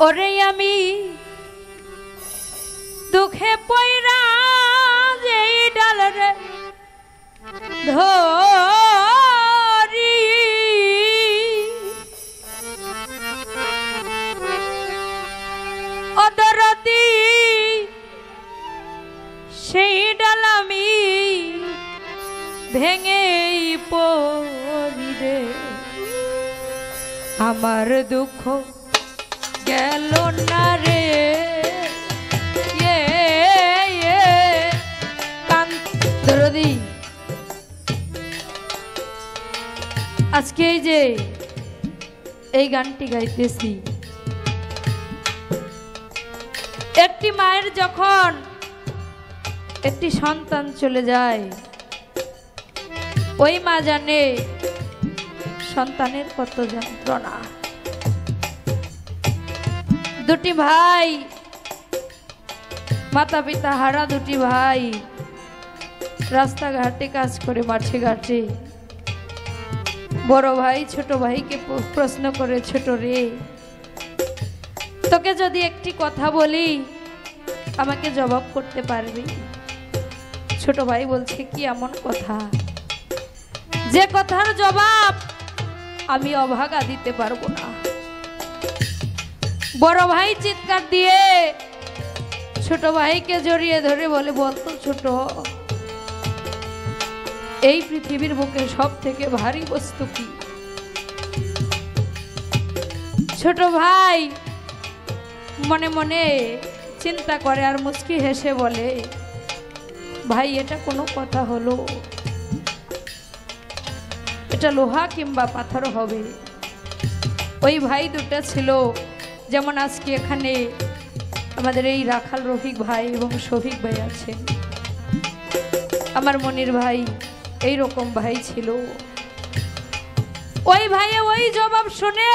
ওরে আমি দুঃখে পয়রা যেই ডালরে ধরি অদরদি সেই ডাল আমি ভেঙে পড়ি রে। আমার দুঃখ গেল না রে কান্তরদি। আজকে এই যে এই গানটি গাইতেছি, একটি মায়ের যখন একটি সন্তান চলে যায়, ওই মা জানে সন্তানের কত যন্ত্রণা। দুটি ভাই, মাতা পিতা হারা দুটি ভাই রাস্তাঘাটে কাজ করে, মাঠে ঘাটে বড় ভাই ছোট ভাইকে প্রশ্ন করে, ছোট রে তোকে যদি একটি কথা বলি আমাকে জবাব করতে পারবি? ছোট ভাই বলছে, কি এমন কথা যে কথার জবাব আমি অভাগা দিতে পারবো না? বড় ভাই চিৎকার দিয়ে ছোট ভাইকে জড়িয়ে ধরে বলে, বলতো ছোট, এই পৃথিবীর বুকে সব থেকে ভারী বস্তু কি? ছোট ভাই মনে মনে চিন্তা করে আর মুচকি হেসে বলে, ভাই এটা কোনো কথা হলো? এটা লোহা কিংবা পাথর হবে। ওই ভাই দুটো ছিল, যেমন আজকে এখানে আমাদের এই রাখাল রফিক ভাই এবং শফিক ভাই আছেন, আমার মনির ভাই, এই রকম ভাই ছিল। ওই ভাইয়ে ওই জবাব শুনে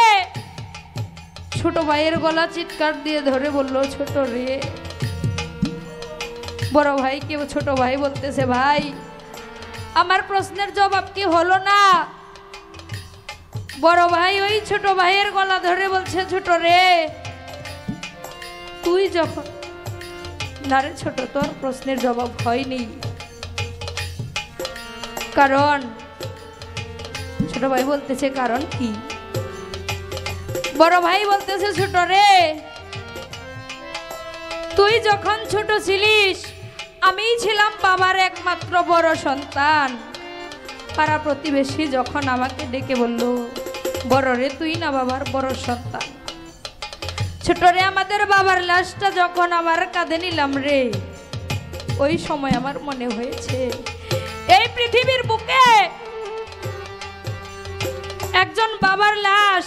ছোট ভাইয়ের গলা চিৎকার দিয়ে ধরে বলল, ছোট রে। বড় ভাইকে ছোট ভাই বলতেছে, ভাই আমার প্রশ্নের জবাব কি হলো না? বড় ভাই ওই ছোট ভাইয়ের গলা ধরে বলছে, ছোট রে তুই যখন, না রে ছোট, তোর প্রশ্নের জবাব হয়নি। কারণ ছোট ভাই বলতেছে, কারণ কি? বড় ভাই বলতেছে, ছোট রে তুই যখন ছোট ছিলিস আমি ছিলাম বাবার একমাত্র বড় সন্তান। পাড়া প্রতিবেশী যখন আমাকে ডেকে বলল, বড় রে তুই না বাবার বড় সন্তান। ছোট রে আমাদের বাবার লাশটা যখন আমার কাঁধে নিলাম রে, ওই সময় আমার মনে হয়েছে এই পৃথিবীর বুকে একজন বাবার লাশ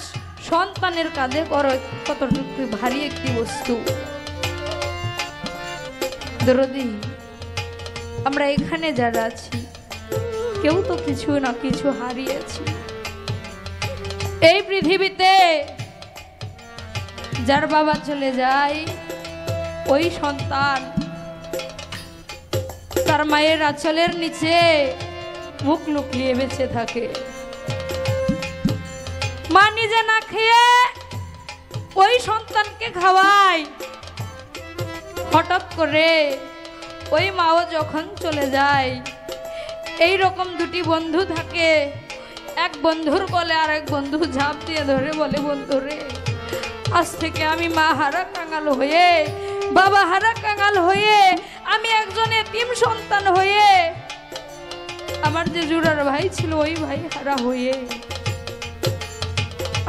সন্তানের কাঁধে কতটুকু ভারী একটি বস্তু। দরদি, আমরা এখানে যারা আছি কেউ তো কিছু না কিছু হারিয়েছি। এই পৃথিবীতে যার বাবা চলে যায়, ওই সন্তান তার মায়ের আঁচলের নিচে মুখ লুকিয়ে বেঁচে থাকে। মা নিজে না খেয়ে ওই সন্তানকে খাওয়ায়। হঠাৎ করে ওই মাও যখন চলে যায়, এই রকম দুটি বন্ধু থাকে, এক বন্ধুর বলে আরেক বন্ধু ঝাঁপ দিয়ে ধরে বলে, বন্ধু রে আজ থেকে আমি মা হারা কাঙাল হয়ে, বাবা হারা কাঙাল হয়ে, আমি একজন এতিম সন্তান হয়ে, আমার যে জুড়ার ভাই ছিল ওই ভাই হারা হয়ে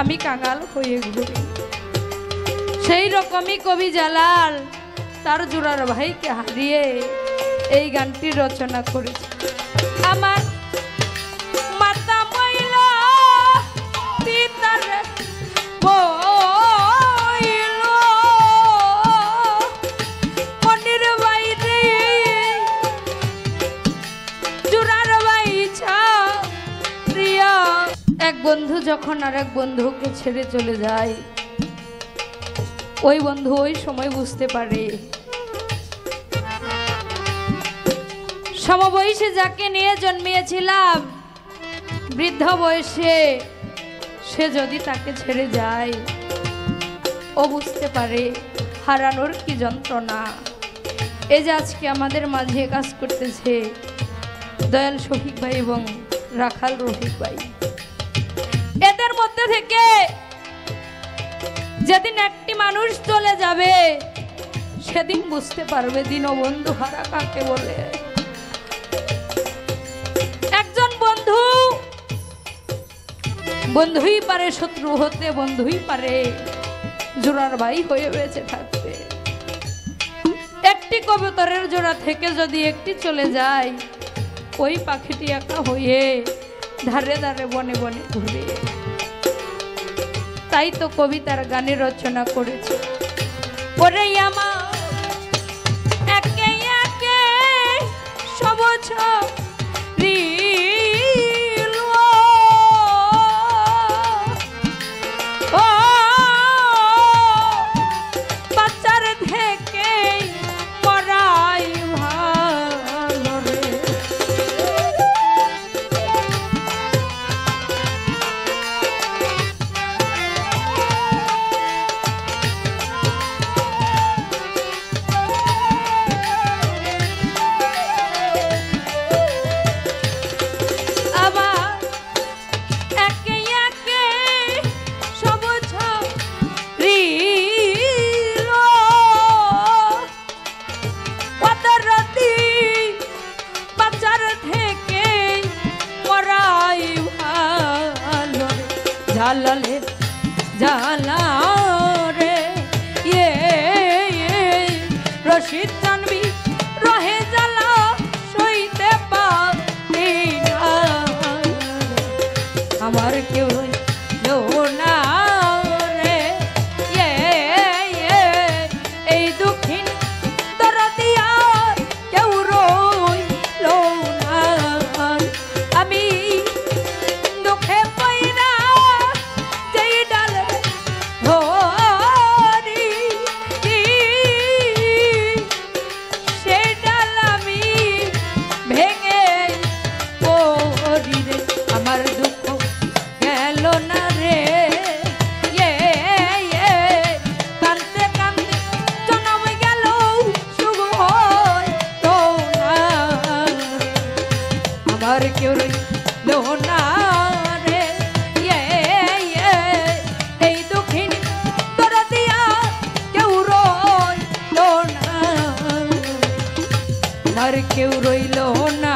আমি কাঙাল হয়ে ঘুরি। সেই রকমই কবি জালাল তার জুড়ার ভাইকে হারিয়ে এই গানটি রচনা করেছে। আমার মাতা মইল পিতার বইল, মনির বাইরে জুড়ার ভাই ছাড়িয়া। এক বন্ধু যখন আর এক বন্ধুকে ছেড়ে চলে যায়, ওই বন্ধু ওই সময় বুঝতে পারে সমবয়সী যাকে নিয়ে জন্মিয়েছিলাম, বৃদ্ধ বয়সে সে যদি তাকে ছেড়ে যায় ও বুঝতে পারে হারানোর কি যন্ত্রণা। এই যে আজকে আমাদের মাঝে কাজ করতেছে দয়াল শফিক ভাই এবং রাখাল রফিক ভাই, এদের মধ্যে থেকে যেদিন একটি মানুষ চলে যাবে সেদিন বুঝতে পারবে দীনবন্ধু হারা কাকে বলে। একজন বন্ধু বন্ধুই পারে শত্রু হতে, বন্ধুই পারে জোড়ার ভাই হয়ে বেঁচে থাকবে। একটি কবুতরের জোড়া থেকে যদি একটি চলে যায়, ওই পাখিটি একা হয়ে ধারে ধারে বনে বনে ঘুরে। তাই তো কবিতার গানে রচনা করেছে, ওরে আমার একে একে সবুজ জালালে জালা রে রশিদ জানবি রহে জালা সইতে পারি না, আমার কেউ না রে এই দুঃখিন দরদিয়া কেউ রইল না। আমি দুঃখে পয়রা যেই ডালে ধরি সেই ডাল আমি ভেঙে পড়ি রে, আমার দুঃখ গেল না রে কান্দতে কান্দতে জনম গেল শুভ হইতো না, আমার কেউ রইল না রে এই দুঃখিন দরদিয়া কেউ রইল না, আমার কেউ রইল না।